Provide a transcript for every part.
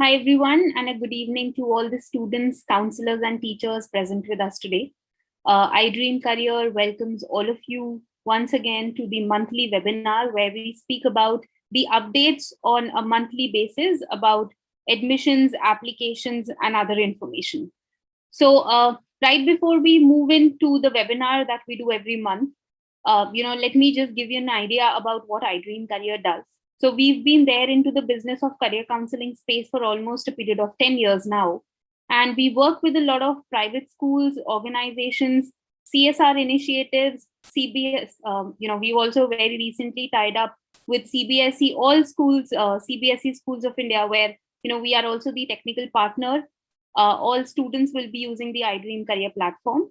Hi, everyone, and a good evening to all the students, counselors, and teachers present with us today. iDreamCareer welcomes all of you once again to the monthly webinar where we speak about the updates on a monthly basis about admissions, applications, and other information. So, right before we move into the webinar that we do every month, let me just give you an idea about what iDreamCareer does. So we've been there into the business of career counseling space for almost a period of 10 years now. And we work with a lot of private schools, organizations, CSR initiatives, CBS. We've also very recently tied up with CBSE, all schools, CBSE schools of India, where, we are also the technical partner. All students will be using the iDreamCareer platform.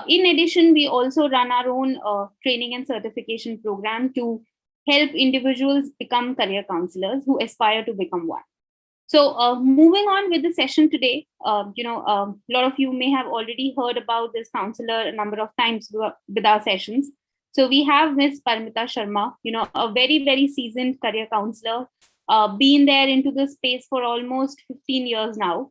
In addition, we also run our own training and certification program to help individuals become career counselors who aspire to become one. So, moving on with the session today, a lot of you may have already heard about this counselor a number of times with our sessions. So, we have Ms. Parmita Sarma, a very, very seasoned career counselor, been there into the space for almost 15 years now.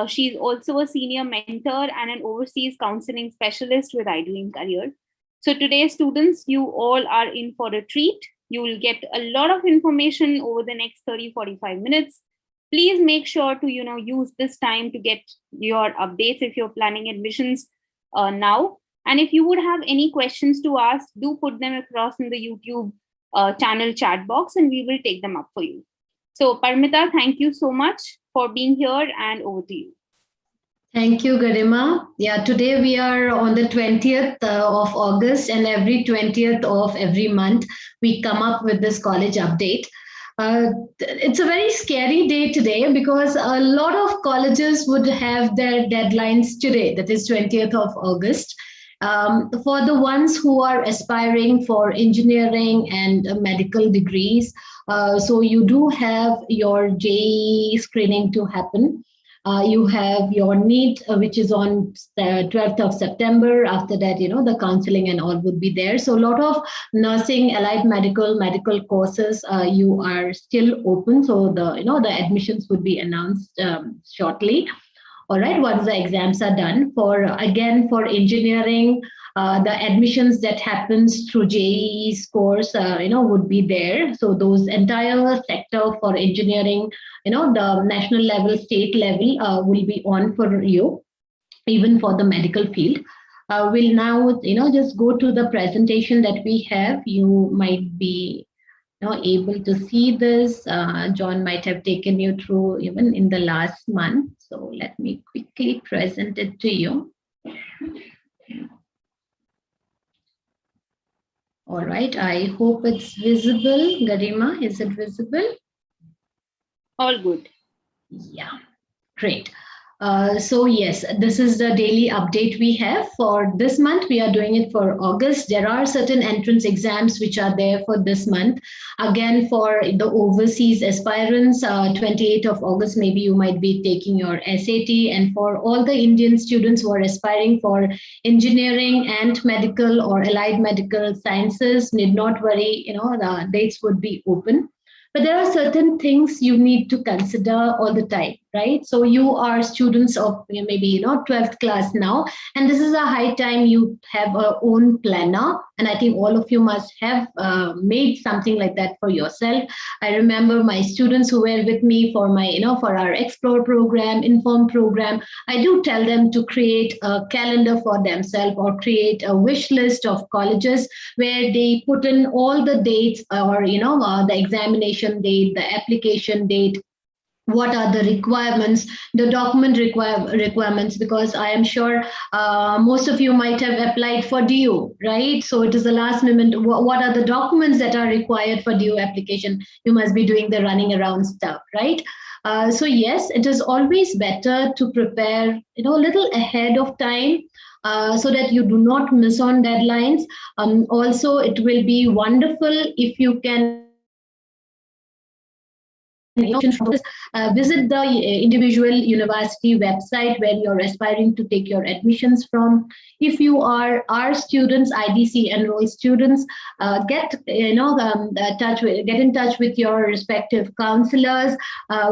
She's also a senior mentor and an overseas counseling specialist with iDreamCareer. So today, students, you all are in for a treat. You will get a lot of information over the next 30-45 minutes. Please make sure to use this time to get your updates if you're planning admissions now. And if you would have any questions to ask, do put them across in the YouTube channel chat box and we will take them up for you. So Parmita, thank you so much for being here and over to you. Thank you, Garima. Yeah, today we are on the 20th of August, and every 20th of every month we come up with this college update. It's a very scary day today because a lot of colleges would have their deadlines today, that is 20th of August. For the ones who are aspiring for engineering and medical degrees, so you do have your JEE screening to happen. You have your NEET, which is on the 12th of September. After that, the counseling and all would be there. So a lot of nursing, allied medical courses, you are still open. So the admissions would be announced shortly. All right, once the exams are done. For engineering, the admissions that happens through JEE scores, would be there. So those entire sector for engineering, the national level, state level will be on for you, even for the medical field. We'll now, just go to the presentation that we have. You might be able to see this. John might have taken you through even in the last month. So let me quickly present it to you. All right, I hope it's visible. Garima, is it visible? All good. Yeah, great. So yes, this is the daily update we have for this month. We are doing it for August. There are certain entrance exams which are there for this month. Again, for the overseas aspirants, 28th of August, maybe you might be taking your SAT. And for all the Indian students who are aspiring for engineering and medical or allied medical sciences, need not worry, the dates would be open. But there are certain things you need to consider all the time, right? So you are students of maybe 12th class now, and this is a high time you have a own planner. And I think all of you must have made something like that for yourself. I remember my students who were with me for my, for our Explore program, Inform program. I do tell them to create a calendar for themselves or create a wish list of colleges where they put in all the dates or, the examination date, the application date, what are the requirements, the document requirements, because I am sure most of you might have applied for DU, right? So it is the last moment. What are the documents that are required for DU application? You must be doing the running around stuff, right? So yes, it is always better to prepare, a little ahead of time. So that you do not miss on deadlines. Also, it will be wonderful if you can visit the individual university website where you're aspiring to take your admissions from. If you are our students, IDC enrolled students, get in touch with your respective counselors.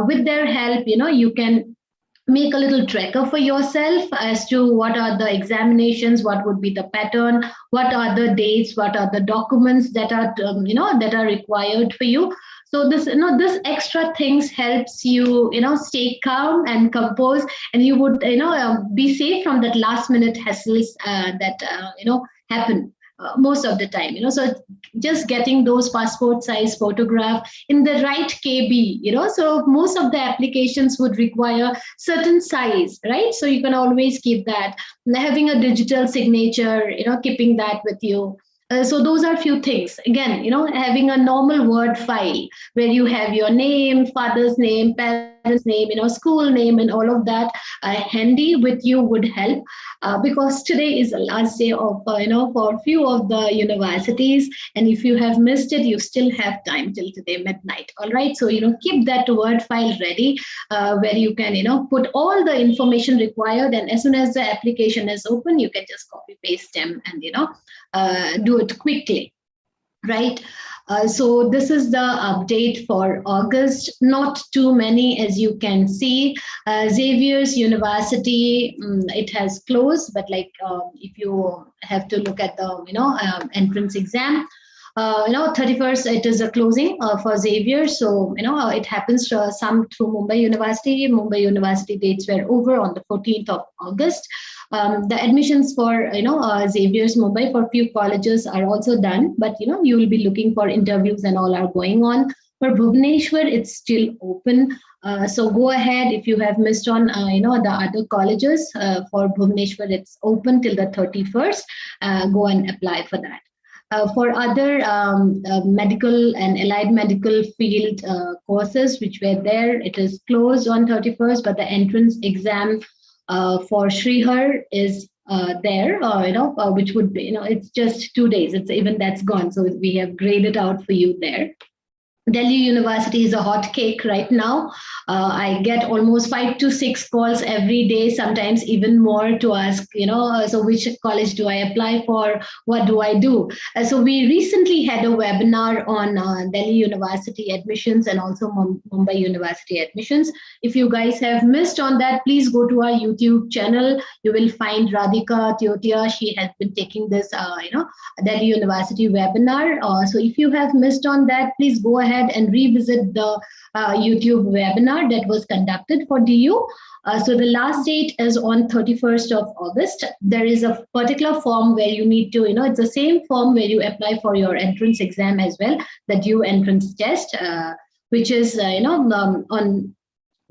With their help, you can make a little tracker for yourself as to what are the examinations, what would be the pattern, what are the dates, what are the documents that are that are required for you. So this extra things helps you stay calm and composed, and you would be safe from that last minute hassles that happen most of the time. So just getting those passport size photograph in the right KB. So most of the applications would require certain size, right? So you can always keep that. Having a digital signature, keeping that with you. So those are few things. Again, having a normal Word file where you have your name, father's name, parents' name, school name, and all of that handy with you would help. Because today is the last day of for a few of the universities, and if you have missed it, you still have time till today midnight. All right, so keep that Word file ready where you can put all the information required, and as soon as the application is open, you can just copy paste them and do it quickly, right? So this is the update for August. Not too many, as you can see. Xavier's University, it has closed, but if you have to look at the entrance exam, 31st it is a closing for Xavier. So it happens some through Mumbai University. Mumbai University dates were over on the 14th of August. The admissions for Xavier's Mumbai for few colleges are also done, but you will be looking for interviews and all are going on. For Bhubaneswar, it's still open. So go ahead if you have missed on the other colleges. For Bhubaneswar, it's open till the 31st. Go and apply for that. For other medical and allied medical field courses which were there, it is closed on 31st, but the entrance exam for Srihar is there, which would be, it's just 2 days. It's even that's gone. So we have graded out for you there. Delhi University is a hot cake right now. I get almost 5 to 6 calls every day, sometimes even more, to ask, so which college do I apply for? What do I do? So we recently had a webinar on Delhi University admissions and also Mumbai University admissions. If you guys have missed on that, please go to our YouTube channel. You will find Radhika Tiotia. She has been taking this, Delhi University webinar. So if you have missed on that, please go ahead and revisit the YouTube webinar that was conducted for DU. So the last date is on 31st of August. There is a particular form where you need to, it's the same form where you apply for your entrance exam as well, the DU entrance test, which is, on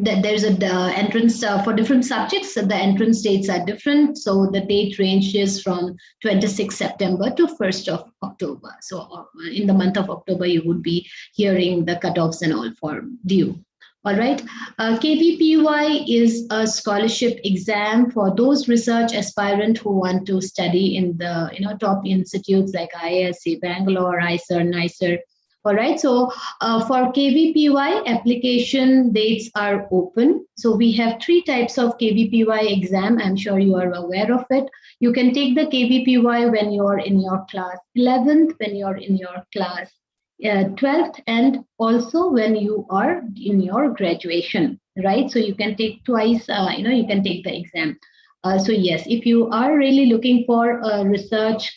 that there's a entrance for different subjects. The entrance dates are different. So the date ranges from 26 September to 1st of October. So in the month of October, you would be hearing the cutoffs and all for DU. All right. KVPY is a scholarship exam for those research aspirants who want to study in the top institutes like IISc, Bangalore, IISER, NICER. All right, so for KVPY, application dates are open. So we have 3 types of KVPY exam. I'm sure you are aware of it. You can take the KVPY when you're in your class 11th, when you're in your class 12th, and also when you are in your graduation, right? So you can take twice, you can take the exam. So yes, if you are really looking for a research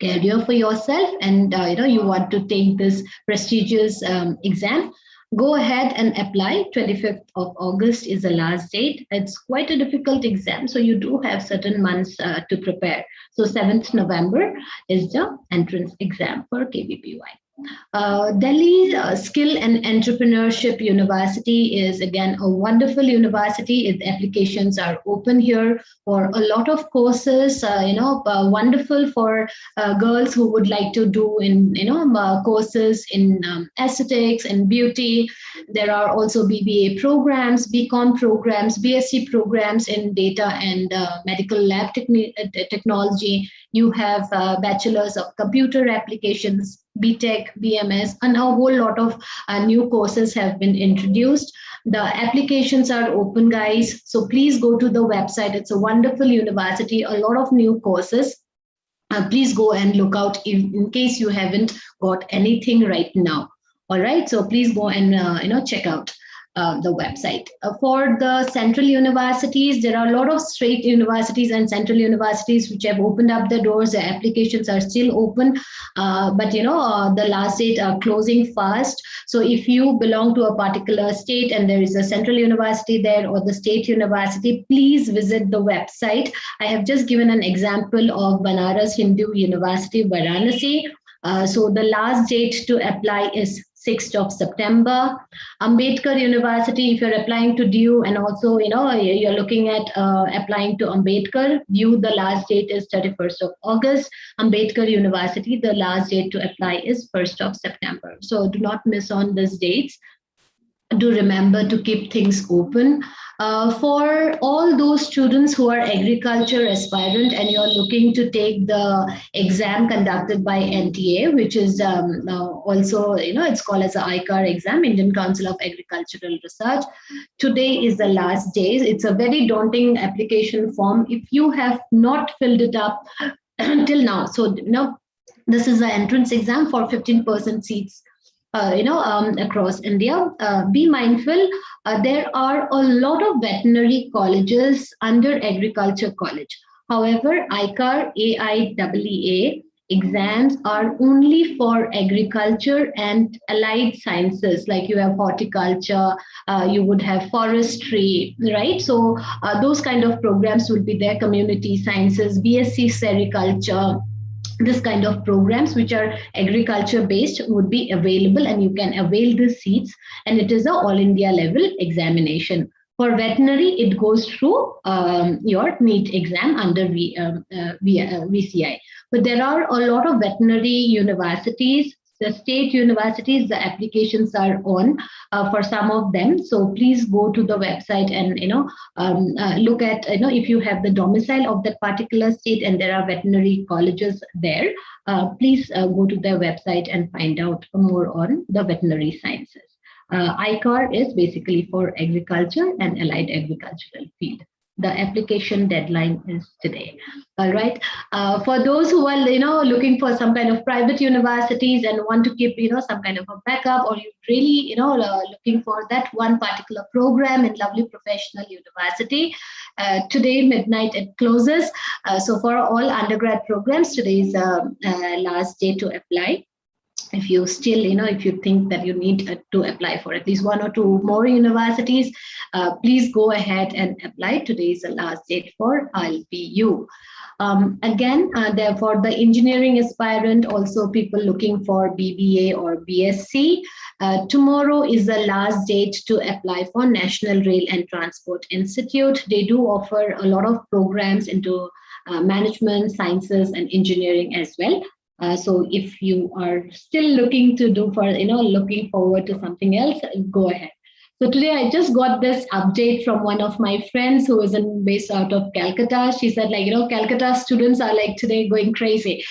career for yourself and you want to take this prestigious exam, go ahead and apply. 25th of August is the last date. It's quite a difficult exam, so you do have certain months to prepare. So 7th November is the entrance exam for KVPY. Delhi Skill and Entrepreneurship University is again a wonderful university. Its applications are open here for a lot of courses. Wonderful for girls who would like to do in courses in aesthetics and beauty. There are also BBA programs, BCom programs, BSc programs in data and medical lab technology. You have bachelors of computer applications, BTech, BMS, and a whole lot of new courses have been introduced. The applications are open, guys. So please go to the website. It's a wonderful university, a lot of new courses. Please go and look out in case you haven't got anything right now. All right, so please go and check out the website. For the central universities, there are a lot of state universities and central universities which have opened up the doors. The applications are still open, but the last date are closing fast. So if you belong to a particular state and there is a central university there or the state university, please visit the website. I have just given an example of Banaras Hindu University, Varanasi. So the last date to apply is 6th of September. Ambedkar University, if you're applying to DU and also, you're looking at applying to Ambedkar, DU, the last date is 31st of August. Ambedkar University, the last date to apply is 1st of September. So do not miss on these dates. Do remember to keep things open. For all those students who are agriculture aspirant and you're looking to take the exam conducted by NTA, which is also, it's called as the ICAR exam, Indian Council of Agricultural Research. Today is the last day. It's a very daunting application form. If you have not filled it up until now, so this is the entrance exam for 15% seats across India. Be mindful, there are a lot of veterinary colleges under agriculture college. However, ICAR AIEEA exams are only for agriculture and allied sciences, like you have horticulture, you would have forestry, right? So those kind of programs will be there, community sciences, BSc sericulture. This kind of programs which are agriculture based would be available and you can avail the seats, and it is a all India level examination. For veterinary, it goes through your NEET exam under VCI. But there are a lot of veterinary universities, the state universities, the applications are on for some of them. So please go to the website and look at if you have the domicile of that particular state and there are veterinary colleges there. Please go to their website and find out more on the veterinary sciences. ICAR is basically for agriculture and allied agricultural field. The application deadline is today. All right. For those who are, looking for some kind of private universities and want to keep, some kind of a backup, or you really, looking for that one particular program in lovely professional university, today midnight it closes. So for all undergrad programs, today is last day to apply. If you still, if you think that you need to apply for at least one or two more universities, please go ahead and apply. Today is the last date for ILPU. Again, therefore, the engineering aspirant, also people looking for BBA or BSc, tomorrow is the last date to apply for National Rail and Transport Institute. They do offer a lot of programs into management, sciences, and engineering as well. So if you are still looking to do for, looking forward to something else, go ahead. So today I just got this update from one of my friends who is based out of Calcutta. She said, Calcutta students are today going crazy.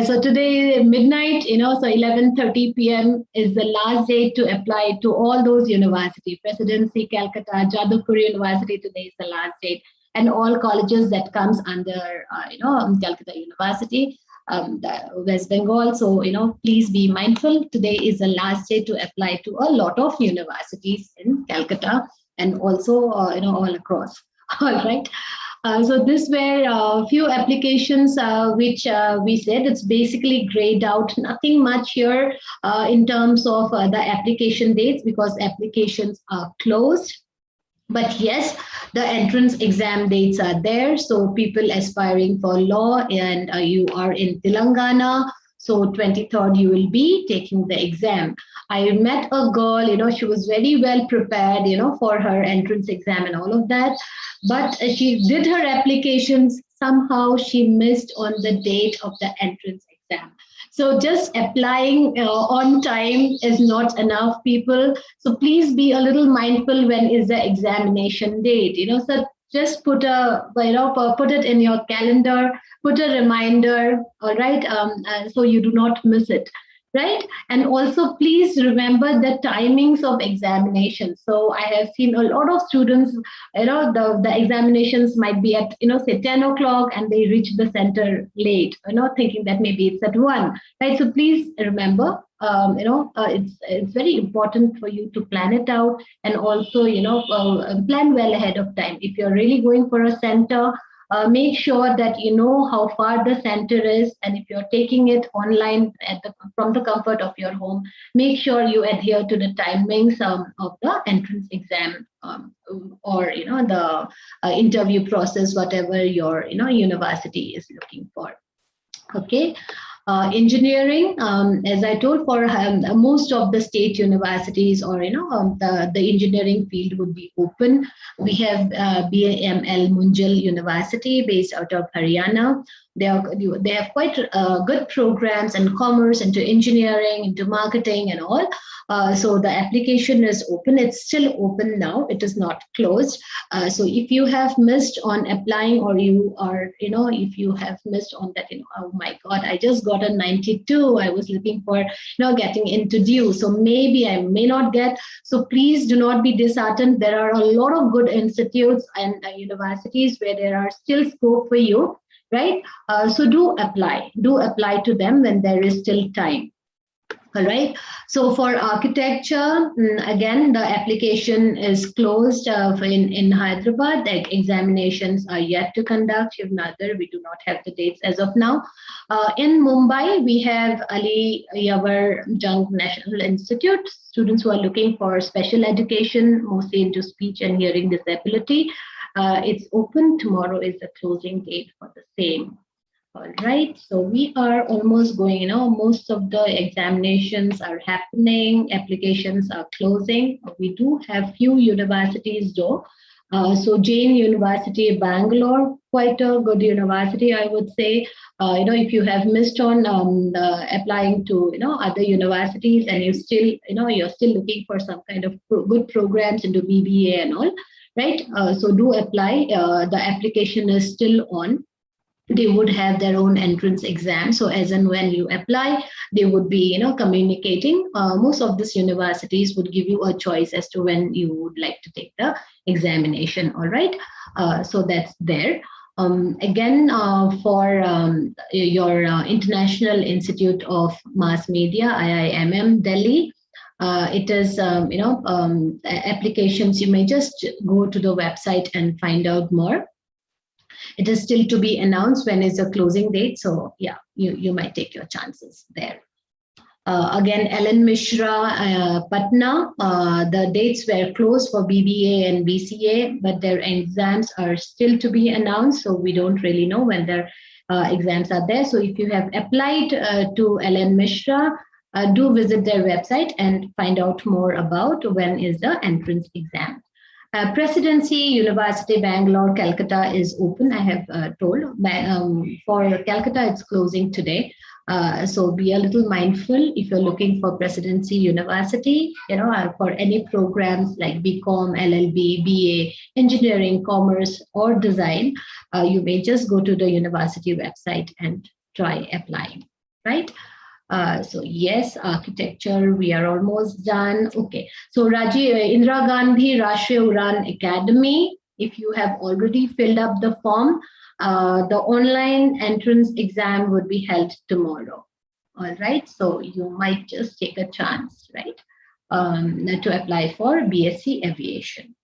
So today midnight, so 11:30 p.m. is the last day to apply to all those universities. Presidency, Calcutta, Jadavpur University, today is the last date. And all colleges that comes under, Calcutta University. The West Bengal. So, please be mindful. Today is the last day to apply to a lot of universities in Calcutta and also, all across. All right. So this were a few applications which we said it's basically grayed out. Nothing much here in terms of the application dates because applications are closed. But yes, the entrance exam dates are there. So people aspiring for law and you are in Telangana. So 23rd, you will be taking the exam. I met a girl, she was very well prepared, for her entrance exam and all of that. But she did her applications. Somehow she missed on the date of the entrance exam. So just applying on time is not enough, people. So please be a little mindful when is the examination date. So just put it in your calendar, put a reminder, all right, so you do not miss it. right? And also please remember the timings of examination. So I have seen a lot of students, the examinations might be at, say 10 o'clock, and they reach the center late, thinking that maybe it's at 1, right? So please remember, it's very important for you to plan it out, and also, plan well ahead of time. If you're really going for a center, make sure that you know how far the center is, and if you're taking it online from the comfort of your home, make sure you adhere to the timings of the entrance exam, or the interview process, whatever your university is looking for. Okay. Engineering, as I told, for most of the state universities, or the engineering field would be open. We have BAML Munjal University based out of Haryana. They have quite good programs in commerce, into engineering, into marketing, and all. So the application is open. It's still open now. It is not closed. So if you have missed on applying, or you are, if you have missed on that, oh my God, I just got a 92. I was looking for, getting into due. So maybe I may not get. So please do not be disheartened. There are a lot of good institutes and universities where there are still scope for you, right? So do apply to them when there is still time. All right. So for architecture, again, the application is closed in Hyderabad. The examinations are yet to conduct. Shivnadar, we do not have the dates as of now. In Mumbai, we have Ali Yavar Jung National Institute. Students who are looking for special education, mostly into speech and hearing disability. It's open. Tomorrow is the closing date for the same. All right, so we are almost going, most of the examinations are happening, applications are closing. We do have few universities though. So Jain University, Bangalore, quite a good university, I would say. If you have missed on applying to, other universities, and you still, you're still looking for some kind of good programs into BBA and all, right? So do apply. The application is still on. They would have their own entrance exam. So as and when you apply, they would be, communicating. Most of these universities would give you a choice as to when you would like to take the examination. All right. So that's there. Again, for your International Institute of Mass Media, IIMM Delhi, it is, applications, you may just go to the website and find out more. It is still to be announced when is the closing date. So yeah, you might take your chances there. Again, Ellen Mishra, Patna, the dates were closed for BBA and BCA, but their exams are still to be announced. So we don't really know when their exams are there. So if you have applied to Ellen Mishra, do visit their website and find out more about when is the entrance exam. Presidency University, Bangalore, Calcutta is open. I have told. For Calcutta, it's closing today. So be a little mindful if you're looking for Presidency University, for any programs like BCom, LLB, BA, engineering, commerce, or design, you may just go to the university website and try applying, right? So yes, architecture, we are almost done. Okay, so Indira Gandhi Rashtriya Udan Academy, if you have already filled up the form, the online entrance exam would be held tomorrow. All right, so you might just take a chance, right, to apply for BSc Aviation.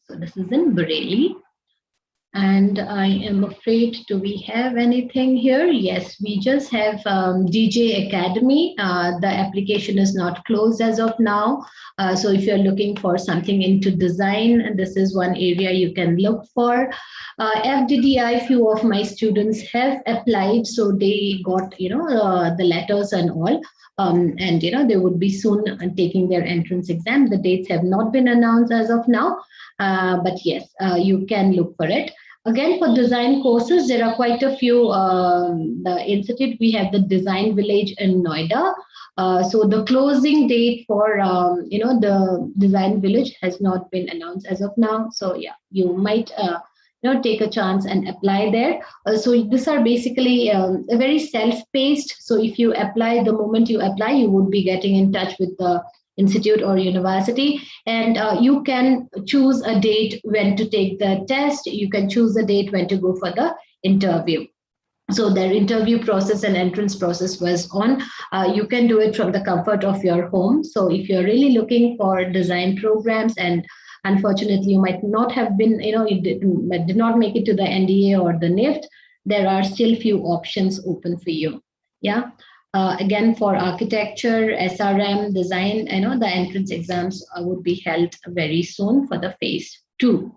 So this is in Bareilly. And I am afraid, do we have anything here? Yes, we just have DJ Academy. The application is not closed as of now. So if you're looking for something into design, this is one area you can look for. FDDI, few of my students have applied, so they got, the letters and all. And, they would be soon taking their entrance exam. The dates have not been announced as of now. But yes, you can look for it. Again, for design courses, there are quite a few. The institute, we have the Design Village in Noida. So the closing date for, the Design Village has not been announced as of now. So yeah, you might, take a chance and apply there. So these are basically a very self-paced. So if you apply, the moment you apply, you would be getting in touch with the institute or university, and you can choose a date when to take the test. You can choose a date when to go for the interview. So their interview process and entrance process was on. You can do it from the comfort of your home. So if you're really looking for design programs, and unfortunately you might not have been, you did not make it to the NDA or the NIFT, there are still few options open for you. Yeah. Again, for architecture, SRM, design, the entrance exams would be held very soon for the phase 2.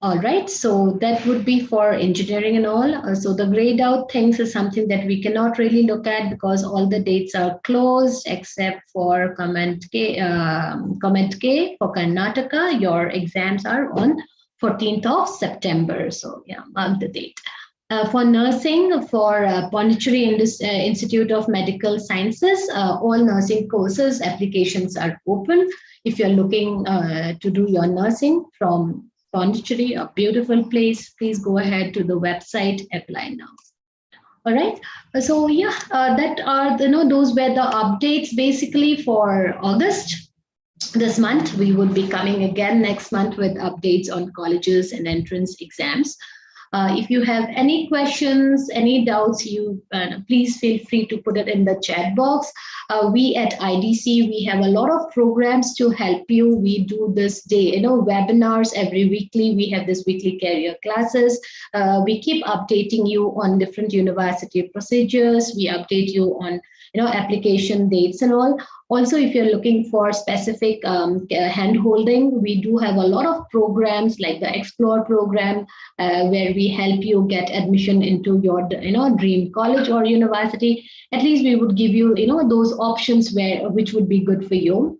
All right, so that would be for engineering and all. So the grayed out things is something that we cannot really look at because all the dates are closed except for Comment K for Karnataka. Your exams are on 14th of September. So yeah, mark the date. For nursing, for Pondicherry Institute of Medical Sciences, all nursing courses applications are open. If you're looking to do your nursing from Pondicherry, a beautiful place, please go ahead to the website, apply now. All right. So yeah, that are those were the updates basically for August. This month we would be coming again next month with updates on colleges and entrance exams. If you have any questions, any doubts, you please feel free to put it in the chat box. We at IDC, we have a lot of programs to help you. We do this day, webinars every weekly. We have this weekly career classes. We keep updating you on different university procedures. We update you on application dates and all. Also, if you're looking for specific hand-holding, we do have a lot of programs like the Explore program, where we help you get admission into your dream college or university. At least we would give you those options which would be good for you.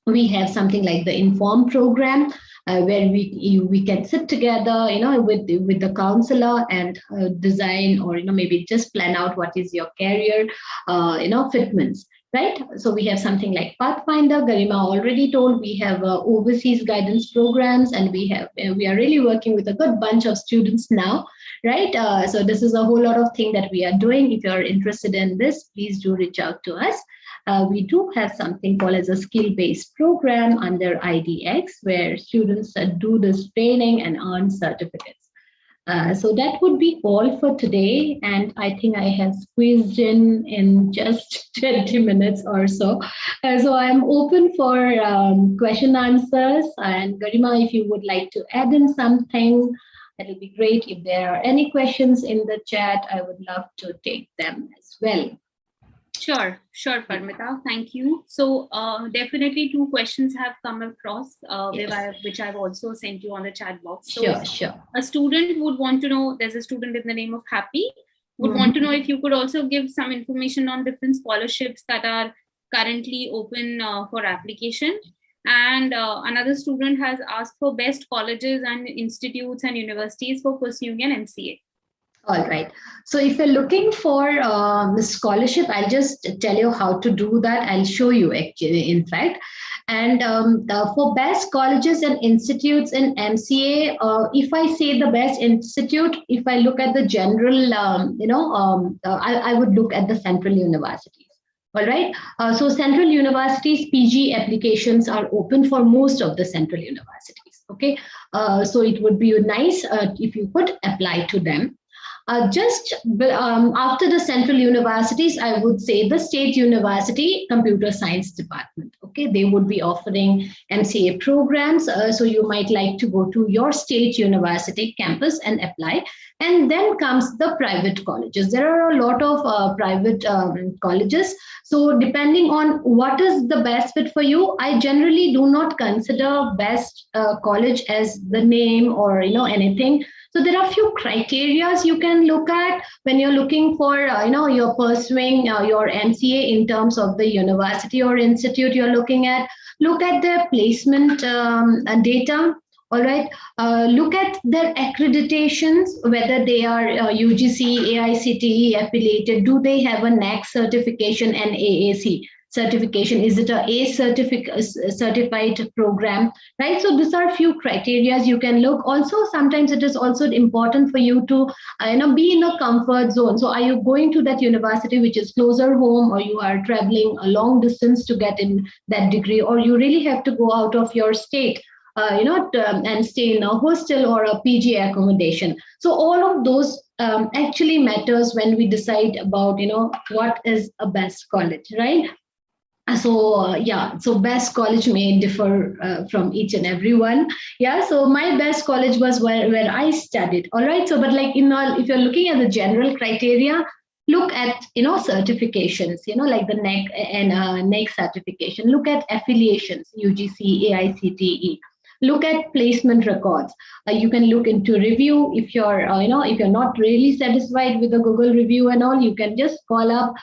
We have something like the Inform program, where we can sit together, with the counselor and design, or maybe just plan out what is your career, fitments. Right. So we have something like Pathfinder. Garima already told we have overseas guidance programs, and we are really working with a good bunch of students now. Right. So this is a whole lot of thing that we are doing. If you are interested in this, please do reach out to us. We do have something called as a skill-based program under IDX, where students do this training and earn certificates. So that would be all for today, and I think I have squeezed in just 20 minutes or so. So I'm open for question answers, and Garima, if you would like to add in something, that will be great. If there are any questions in the chat, I would love to take them as well. Sure, Parmita. Thank you. So definitely 2 questions have come across, yes, which I've also sent you on the chat box. So sure. A student would want to know, there's a student in the name of Happy, would want to know if you could also give some information on different scholarships that are currently open for application. And another student has asked for best colleges and institutes and universities for pursuing an MCA. All right. So if you're looking for the scholarship, I'll just tell you how to do that. I'll show you actually, in fact. And for best colleges and institutes in MCA, if I say the best institute, if I look at the general, I would look at the central universities. All right. So central universities, PG applications are open for most of the central universities. Okay. So it would be nice if you could apply to them. After the central universities, I would say the state university computer science department. Okay, they would be offering MCA programs. So you might like to go to your state university campus and apply. And then comes the private colleges. There are a lot of private colleges. So depending on what is the best fit for you, I generally do not consider best college as the name or anything. So there are a few criteria you can look at when you're looking for, you're pursuing your MCA in terms of the university or institute you're looking at. Look at their placement data. All right. Look at their accreditations, whether they are UGC, AICTE affiliated. Do they have a NAAC certification and AAC certification? Is it certified program, right? So these are few criteria you can look. Also, sometimes it is also important for you to be in a comfort zone. So are you going to that university which is closer home, or you are traveling a long distance to get in that degree, or you really have to go out of your state and stay in a hostel or a PG accommodation? So all of those actually matters when we decide about what is a best college, right? So best college may differ from each and every one. Yeah, so my best college was where I studied. All right, so but like if you're looking at the general criteria, look at certifications, like the NEC certification. Look at affiliations, UGC, AICTE. Look at placement records. You can look into review. If you're not really satisfied with the Google review and all, you can just call up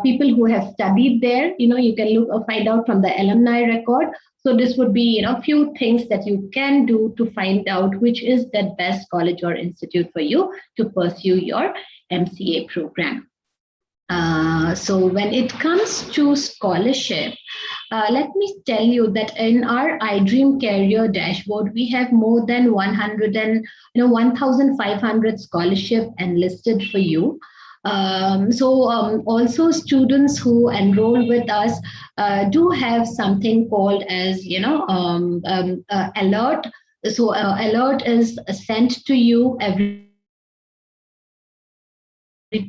people who have studied there. You can look or find out from the alumni record. So this would be few things that you can do to find out which is the best college or institute for you to pursue your MCA program. So when it comes to scholarship, let me tell you that in our iDreamCareer dashboard, we have more than 1,500 scholarship enlisted for you. Also students who enroll with us do have something called as alert. So alert is sent to you every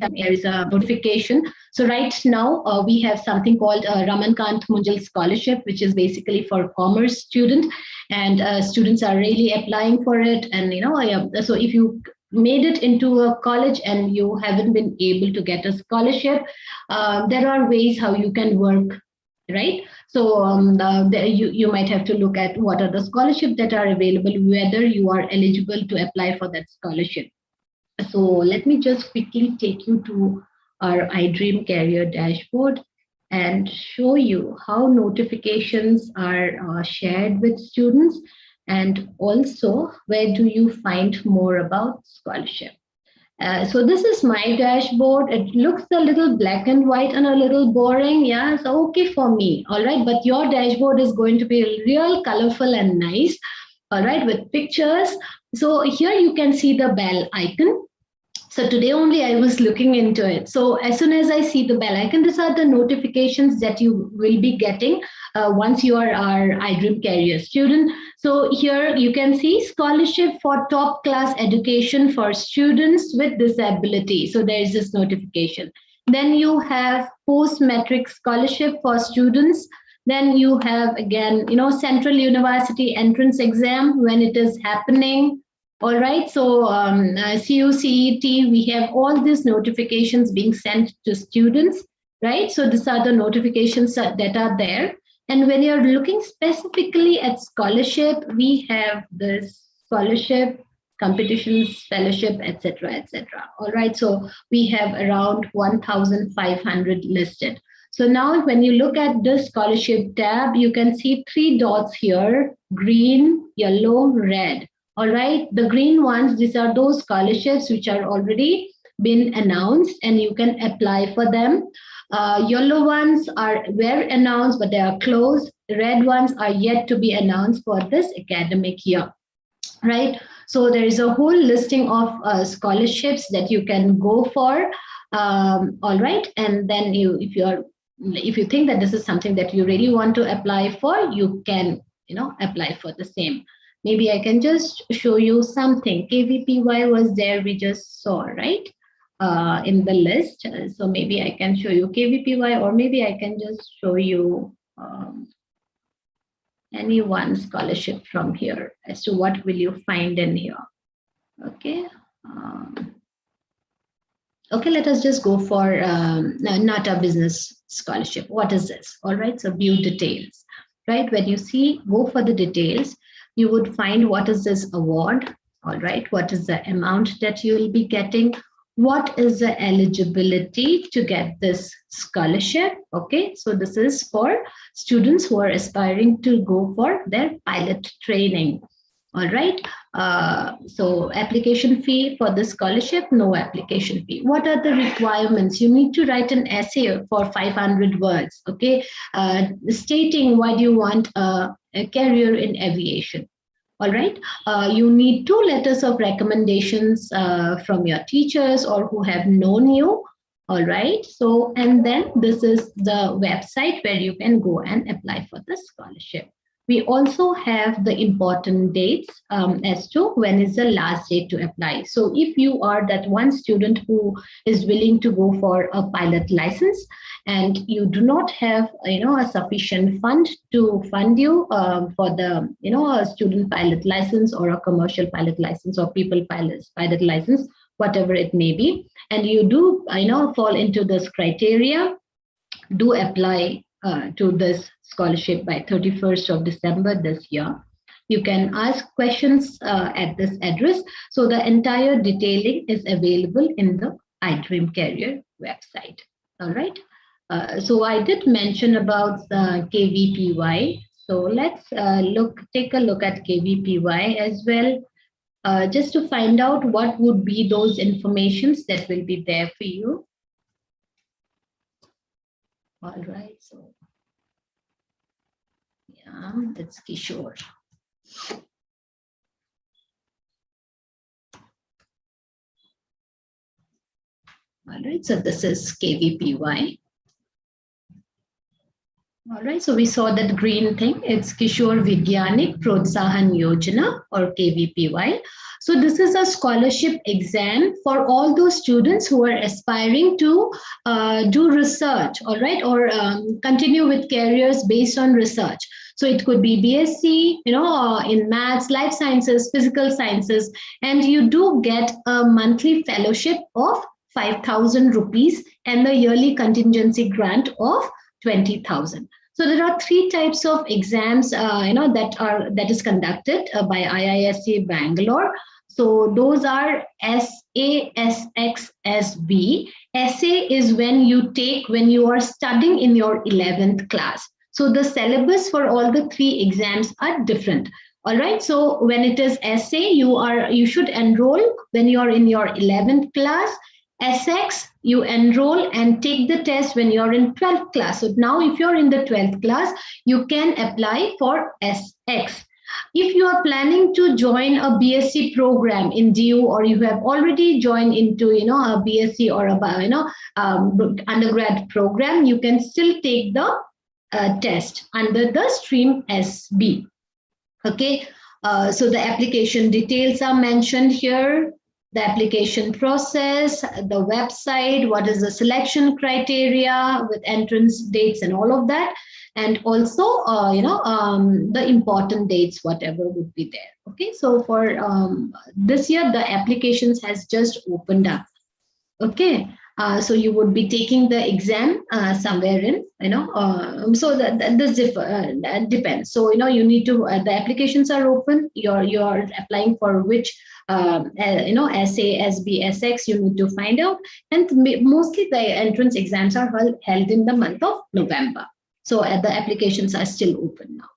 time there is a notification. So right now we have something called Ramankant Munjal Scholarship, which is basically for commerce student, and students are really applying for it. And so if you made it into a college and you haven't been able to get a scholarship, there are ways how you can work, right? So you might have to look at what are the scholarships that are available, whether you are eligible to apply for that scholarship. So let me just quickly take you to our iDreamCareer dashboard and show you how notifications are shared with students, and also where do you find more about scholarship. So this is my dashboard. It looks a little black and white and a little boring. Yeah, so okay for me. All right, but your dashboard is going to be real colorful and nice. All right, with pictures. So here you can see the bell icon. So today only I was looking into it. So as soon as I see the bell icon, these are the notifications that you will be getting once you are our iDreamCareer student. So here you can see scholarship for top class education for students with disability. So there is this notification. Then you have post-matric scholarship for students. Then you have again, Central University entrance exam when it is happening. All right, so CUCET, we have all these notifications being sent to students, right? So these are the notifications that are there. And when you're looking specifically at scholarship, we have this scholarship, competitions, fellowship, etc., etc. All right, so we have around 1,500 listed. So now when you look at the scholarship tab, you can see 3 dots here, green, yellow, red. All right, the green ones, these are those scholarships which are already been announced and you can apply for them. Yellow ones were announced, but they are closed. Red ones are yet to be announced for this academic year, right? So there is a whole listing of scholarships that you can go for. All right, and then if you think that this is something that you really want to apply for, you can apply for the same. Maybe I can just show you something. KVPY was there, we just saw, right? In the list. So maybe I can show you KVPY, or maybe I can just show you any one scholarship from here as to what will you find in here. Okay. Okay, let us just go for NATA Business Scholarship. What is this? All right, so view details, right? When you go for the details, you would find what is this award, all right? What is the amount that you will be getting? What is the eligibility to get this scholarship? Okay, so this is for students who are aspiring to go for their pilot training. All right. So application fee for the scholarship, no application fee. What are the requirements? You need to write an essay for 500 words, okay, stating why do you want a career in aviation. All right. You need 2 letters of recommendations from your teachers or who have known you. All right. So, and then this is the website where you can go and apply for the scholarship. We also have the important dates as to when is the last date to apply. So if you are that one student who is willing to go for a pilot license and you do not have a sufficient fund to fund you for the a student pilot license or a commercial pilot license or people pilot license, whatever it may be, and you do fall into this criteria, do apply to this scholarship by 31st of December this year. You can ask questions at this address. So the entire detailing is available in the iDreamCareer website. All right. So I did mention about the KVPY. So let's take a look at KVPY as well, just to find out what would be those informations that will be there for you. All right, so yeah, that's Kishore. All right, so this is KVPY. All right, so we saw that green thing. It's Kishore Vigyanik Protsahan Yojana or KVPY. So this is a scholarship exam for all those students who are aspiring to do research, all right, or continue with careers based on research. So it could be BSc, in maths, life sciences, physical sciences, and you do get a monthly fellowship of 5,000 rupees and the yearly contingency grant of 20,000. So there are 3 types of exams, that is conducted by IISc Bangalore. So those are SA, SX, SB. SA is when you are studying in your 11th class. So the syllabus for all the 3 exams are different. All right. So when it is SA, you should enroll when you are in your 11th class. SX, you enroll and take the test when you're in 12th class. So now if you're in the 12th class, you can apply for SX. If you are planning to join a BSc program in DU, or you have already joined into a BSc or a undergrad program, you can still take the test under the stream SB. Okay, so the application details are mentioned here. The application process, the website, what is the selection criteria with entrance dates and all of that. And also, the important dates, whatever would be there. Okay, so for this year, the applications has just opened up. Okay, so you would be taking the exam somewhere in, so that depends. So, you need to, the applications are open, you're applying for which, SA, SB, SX, you need to find out. And mostly the entrance exams are held in the month of November. So the applications are still open now.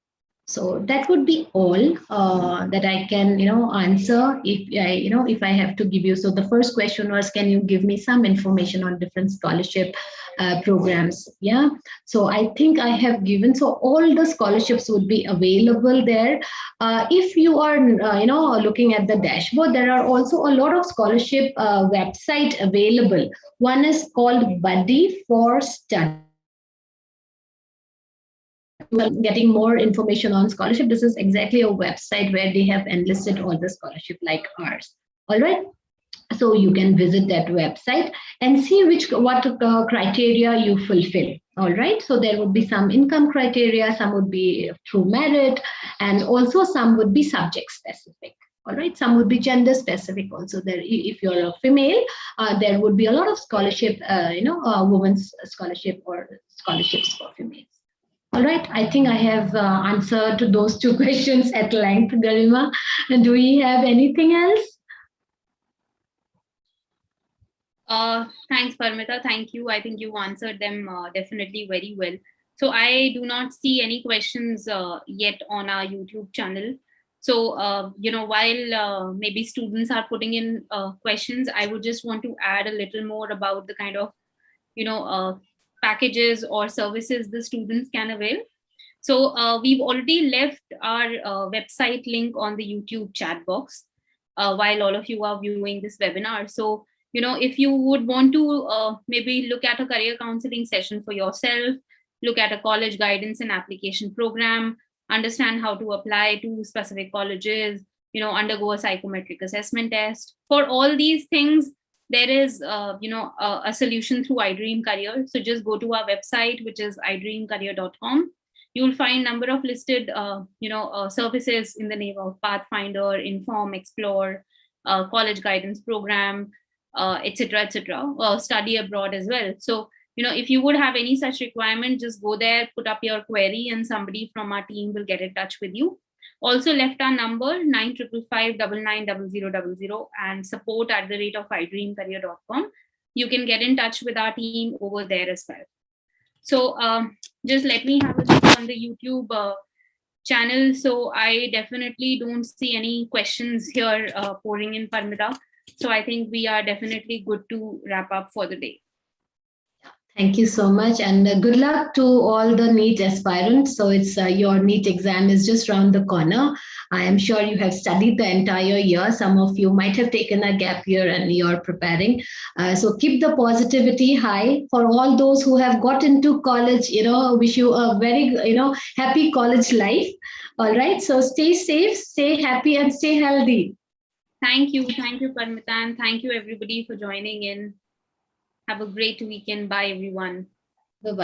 So that would be all that I can, answer if I have to give you. So the first question was, can you give me some information on different scholarship programs? Yeah. So I think I have given. So all the scholarships would be available there. If you are, looking at the dashboard, there are also a lot of scholarship website available. One is called Buddy for Study. Getting more information on scholarship, this is exactly a website where they have enlisted all the scholarship like ours. All right, so you can visit that website and see what criteria you fulfill. All right, so there would be some income criteria, some would be through merit, and also some would be subject specific. All right, some would be gender specific also. There, if you're a female, there would be a lot of scholarship, women's scholarship or scholarships for females. All right, I think I have answered to those 2 questions at length, Garima. And do we have anything else? Thanks, Parmita. Thank you. I think you answered them definitely very well. So I do not see any questions yet on our YouTube channel. So, while maybe students are putting in questions, I would just want to add a little more about the kind of, packages or services the students can avail. So we've already left our website link on the YouTube chat box while all of you are viewing this webinar. So, if you would want to maybe look at a career counseling session for yourself, look at a college guidance and application program, understand how to apply to specific colleges, undergo a psychometric assessment test. For all these things, there is, a solution through iDreamCareer. So just go to our website, which is iDreamCareer.com. You'll find number of listed, services in the name of Pathfinder, Inform, Explore, college guidance program, etc., etc. Study abroad as well. So, if you would have any such requirement, just go there, put up your query, and somebody from our team will get in touch with you. Also left our number 9555990000 and support@iDreamCareer.com. You can get in touch with our team over there as well. So just let me have a look on the YouTube channel. So I definitely don't see any questions here pouring in, Parmita. So I think we are definitely good to wrap up for the day. Thank you so much, and good luck to all the NEET aspirants. So it's your NEET exam is just around the corner. I am sure you have studied the entire year. Some of you might have taken a gap year and you're preparing. So keep the positivity high. For all those who have got into college, wish you a very, happy college life. All right. So stay safe, stay happy, and stay healthy. Thank you, Parmita, and thank you everybody for joining in. Have a great weekend. Bye, everyone.